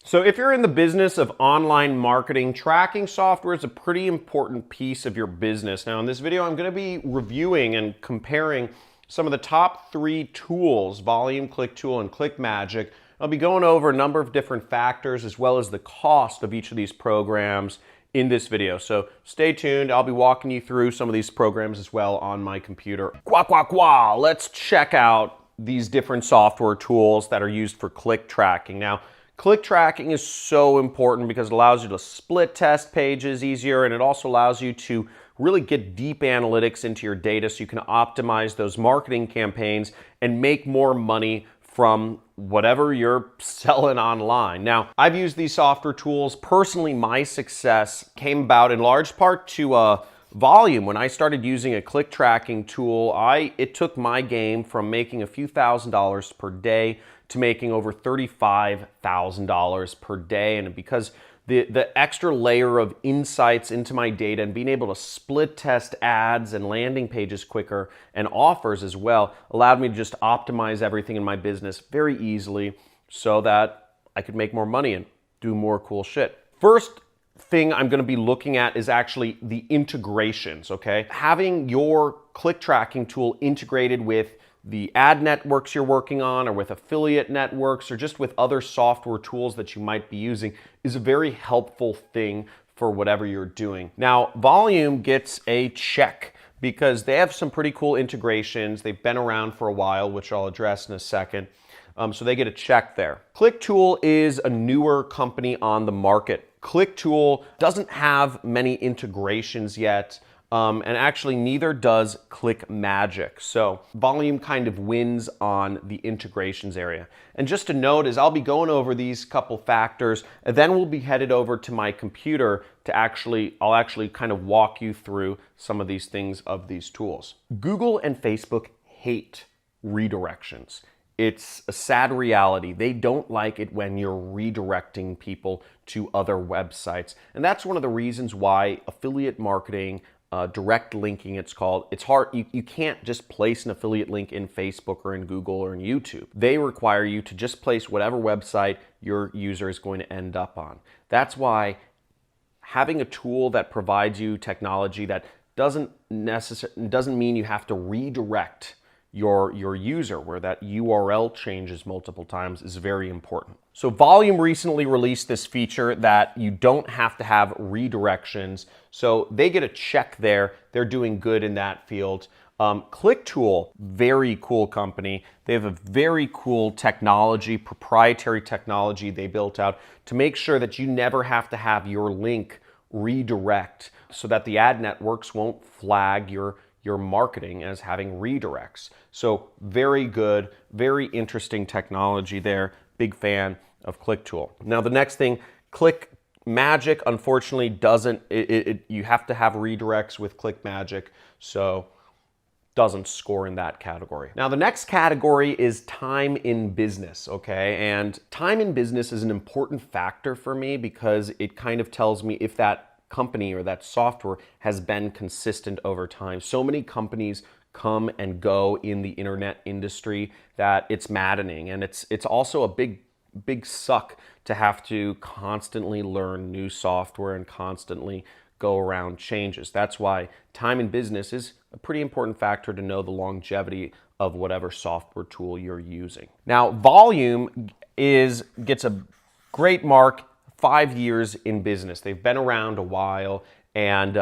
So if you're in the business of online marketing, tracking software is a pretty important piece of your business. Now in this video, I'm going to be reviewing and comparing some of the top 3 tools, Volume, ClickTool, and Clickmagick. I'll be going over a number of different factors as well as the cost of each of these programs in this video. So stay tuned. I'll be walking you through some of these programs as well on my computer. Quack, quack, quack. Let's check out these different software tools that are used for click tracking. Now, click tracking is so important because it allows you to split test pages easier, and it also allows you to really get deep analytics into your data so you can optimize those marketing campaigns and make more money from whatever you're selling online. Now, I've used these software tools. Personally, my success came about in large part to Volume. When I started using a click tracking tool, it took my game from making a few $1,000s per day to making over $35,000 per day. And because the extra layer of insights into my data and being able to split test ads and landing pages quicker and offers as well allowed me to just optimize everything in my business very easily so that I could make more money and do more cool shit. First thing I'm going to be looking at is actually the integrations, okay? Having your click tracking tool integrated with the ad networks you're working on or with affiliate networks or just with other software tools that you might be using is a very helpful thing for whatever you're doing. Now, Volume gets a check because they have some pretty cool integrations. They've been around for a while, which I'll address in a second. So they get a check there. ClickTool is a newer company on the market. ClickTool doesn't have many integrations yet. And actually neither does Clickmagick. So Volume kind of wins on the integrations area. And just to note is I'll be going over these couple factors, and then we'll be headed over to my computer to I'll actually kind of walk you through some of these things of these tools. Google and Facebook hate redirections. It's a sad reality. They don't like it when you're redirecting people to other websites. And that's one of the reasons why affiliate marketing, direct linking it's called, it's hard. You can't just place an affiliate link in Facebook or in Google or in YouTube. They require you to just place whatever website your user is going to end up on. That's why having a tool that provides you technology that doesn't mean you have to redirect your user, where that URL changes multiple times, is very important. So Volume recently released this feature that you don't have to have redirections. So they get a check there. They're doing good in that field. ClickTool, very cool company. They have a very cool technology, proprietary technology they built out to make sure that you never have to have your link redirect so that the ad networks won't flag your marketing as having redirects. So very good, very interesting technology there. Big fan of ClickTool. Now the next thing, Clickmagick unfortunately doesn't, you have to have redirects with Clickmagick, so doesn't score in that category. Now the next category is time in business, okay? And time in business is an important factor for me because it kind of tells me if that company or that software has been consistent over time. So many companies come and go in the internet industry that it's maddening, and it's also a big suck to have to constantly learn new software and constantly go around changes. That's why time in business is a pretty important factor to know the longevity of whatever software tool you're using. Now, Volume gets a great mark, 5 years in business. They've been around a while, and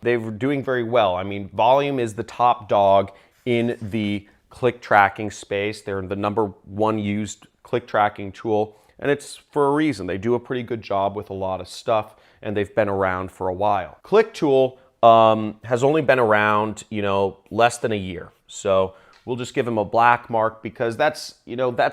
they're doing very well. I mean, Volume is the top dog in the click tracking space. They're the #1 used click tracking tool, and it's for a reason. They do a pretty good job with a lot of stuff, and they've been around for a while. ClickTool has only been around, less than a year. So we'll just give them a black mark because that's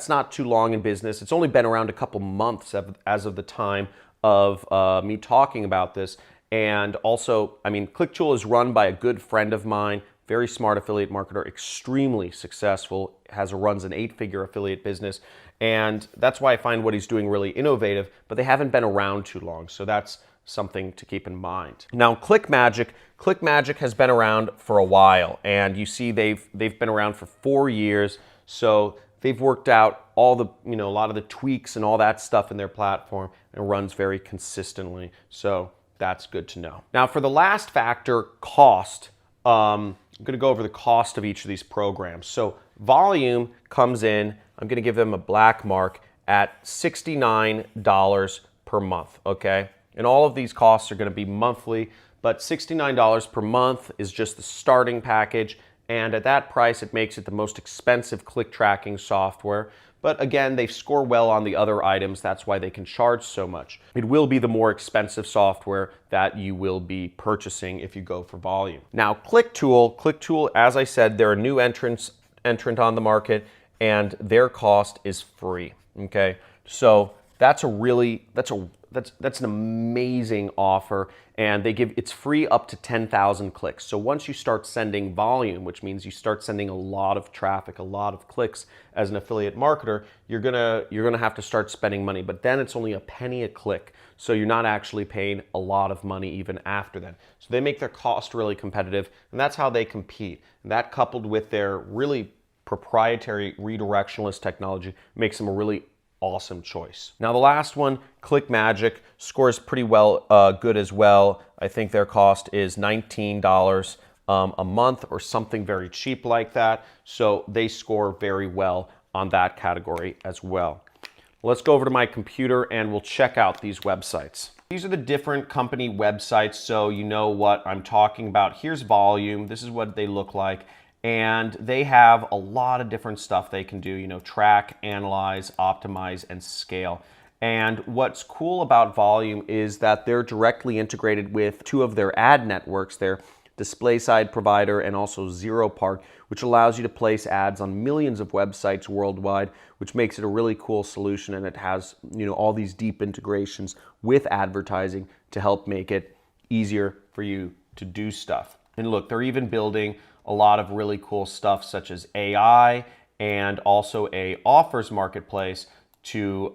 not too long in business. It's only been around a couple months as of the time of me talking about this. And also, I mean, ClickTool is run by a good friend of mine, very smart affiliate marketer, extremely successful, runs an 8-figure affiliate business. And that's why I find what he's doing really innovative, but they haven't been around too long. So that's something to keep in mind. Now, Clickmagick has been around for a while, and you see they've been around for 4 years. So they've worked out all the, a lot of the tweaks and all that stuff in their platform, and runs very consistently. So that's good to know. Now for the last factor, cost, I'm going to go over the cost of each of these programs. So volume comes in, I'm going to give them a black mark at $69 per month, okay? And all of these costs are going to be monthly, but $69 per month is just the starting package. And at that price, it makes it the most expensive click tracking software. But again, they score well on the other items. That's why they can charge so much. It will be the more expensive software that you will be purchasing if you go for volume. Now, ClickTool, as I said, they're a new entrant on the market, and their cost is free. Okay, so that's an amazing offer, and it's free up to 10,000 clicks. So once you start sending volume, which means you start sending a lot of traffic, a lot of clicks as an affiliate marketer, you're gonna have to start spending money. But then it's only a penny a click, so you're not actually paying a lot of money even after that. So they make their cost really competitive, and that's how they compete. And that, coupled with their really proprietary redirectionless technology, makes them a really awesome choice. Now the last one, Clickmagick, scores pretty well, good as well. I think their cost is $19 a month or something very cheap like that. So they score very well on that category as well. Let's go over to my computer and we'll check out these websites. These are the different company websites, so you know what I'm talking about. Here's Volume. This is what they look like. And they have a lot of different stuff they can do, track, analyze, optimize, and scale. And what's cool about Volume is that they're directly integrated with two of their ad networks, their display side provider and also ZeroPart, which allows you to place ads on millions of websites worldwide, which makes it a really cool solution. And it has, all these deep integrations with advertising to help make it easier for you to do stuff. And look, they're even building a lot of really cool stuff such as AI and also a offers marketplace to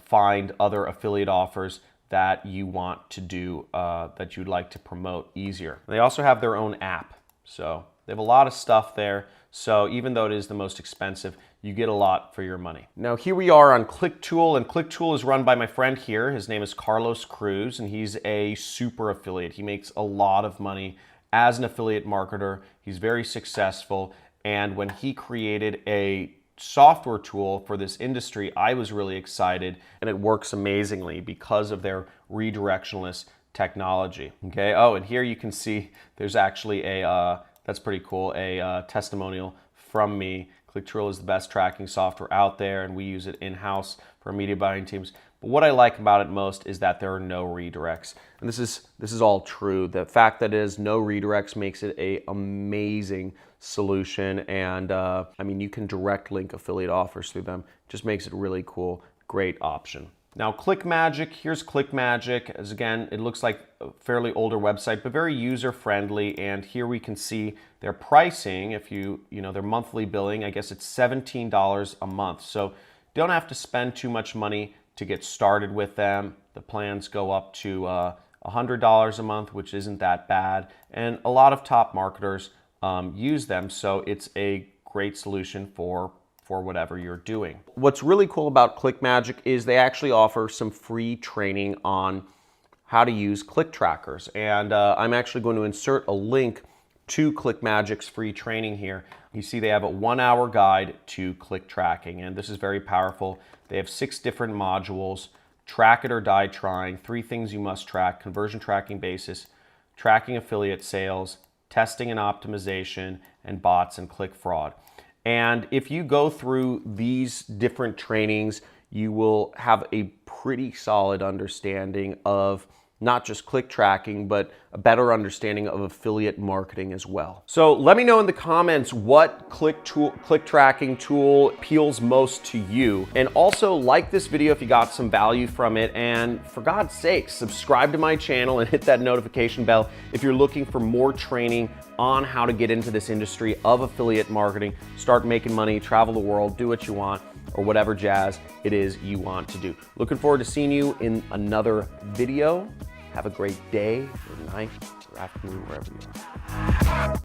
find other affiliate offers that you want to do, that you'd like to promote easier. They also have their own app. So they have a lot of stuff there. So even though it is the most expensive, you get a lot for your money. Now here we are on ClickTool, and ClickTool is run by my friend here. His name is Carlos Cruz, and he's a super affiliate. He makes a lot of money as an affiliate marketer. He's very successful, and when he created a software tool for this industry, I was really excited, and it works amazingly because of their redirectionless technology. Okay, oh, and here you can see there's actually a, that's pretty cool, a testimonial from me. ClickTool is the best tracking software out there, and we use it in-house for our media buying teams. But what I like about it most is that there are no redirects. And this is all true. The fact that it is no redirects makes it an amazing solution. And I mean, you can direct link affiliate offers through them. Just makes it really cool. Great option. Now Clickmagick, here's Clickmagick. As again, it looks like a fairly older website, but very user-friendly. And here we can see their pricing. If their monthly billing, I guess it's $17 a month. So don't have to spend too much money to get started with them. The plans go up to $100 a month, which isn't that bad. And a lot of top marketers use them. So it's a great solution for whatever you're doing. What's really cool about Clickmagick is they actually offer some free training on how to use click trackers. And I'm actually going to insert a link to Clickmagick's free training here. You see they have a 1-hour guide to click tracking, and this is very powerful. They have 6 different modules: track it or die trying, 3 things you must track, conversion tracking basis, tracking affiliate sales, testing and optimization, and bots and click fraud. And if you go through these different trainings, you will have a pretty solid understanding of not just click tracking, but a better understanding of affiliate marketing as well. So let me know in the comments what click tracking tool appeals most to you. And also like this video if you got some value from it. And for God's sake, subscribe to my channel and hit that notification bell if you're looking for more training on how to get into this industry of affiliate marketing, start making money, travel the world, do what you want, or whatever jazz it is you want to do. Looking forward to seeing you in another video. Have a great day, or night, or afternoon, wherever you are.